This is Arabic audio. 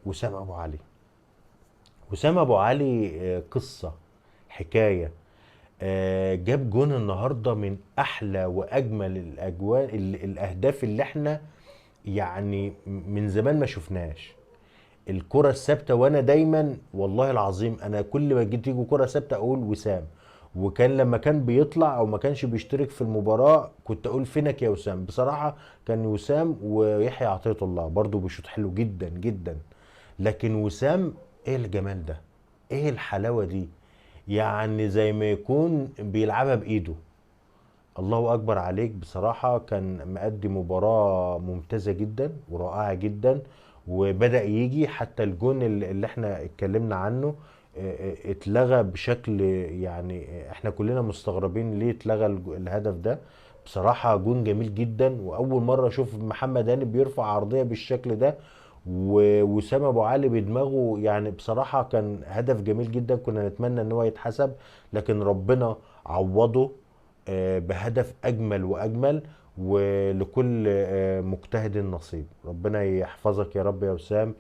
وسام ابو علي. وسام ابو علي قصه، حكايه. جاب جون النهارده من احلى واجمل الاجوان، الاهداف اللي احنا يعني من زمان ما شفناش. الكرة الثابتة، وانا دايما والله العظيم انا كل ما جيت تيجي كرة ثابتة اقول وسام. وكان لما كان بيطلع او ما كانش بيشترك في المباراة كنت اقول فينك يا وسام بصراحة. كان وسام ويحيى عطية الله برضو بيشوط حلو جدا جدا. لكن وسام، ايه الجمال ده، ايه الحلاوة دي، يعني زي ما يكون بيلعبها بايده. الله اكبر عليك بصراحة، كان مأدي مباراة ممتازة جدا ورائعة جدا. وبدأ يجي حتى الجون اللي احنا اتكلمنا عنه اتلغى بشكل، يعني احنا كلنا مستغربين ليه اتلغى الهدف ده. بصراحة جون جميل جدا، واول مرة اشوف محمد هاني بيرفع عرضية بالشكل ده. وسام ابو علي بدماغه، يعني بصراحة كان هدف جميل جدا، كنا نتمنى ان هو يتحسب. لكن ربنا عوضه بهدف اجمل واجمل. ولكل مجتهد نصيب. ربنا يحفظك يا رب يا وسام.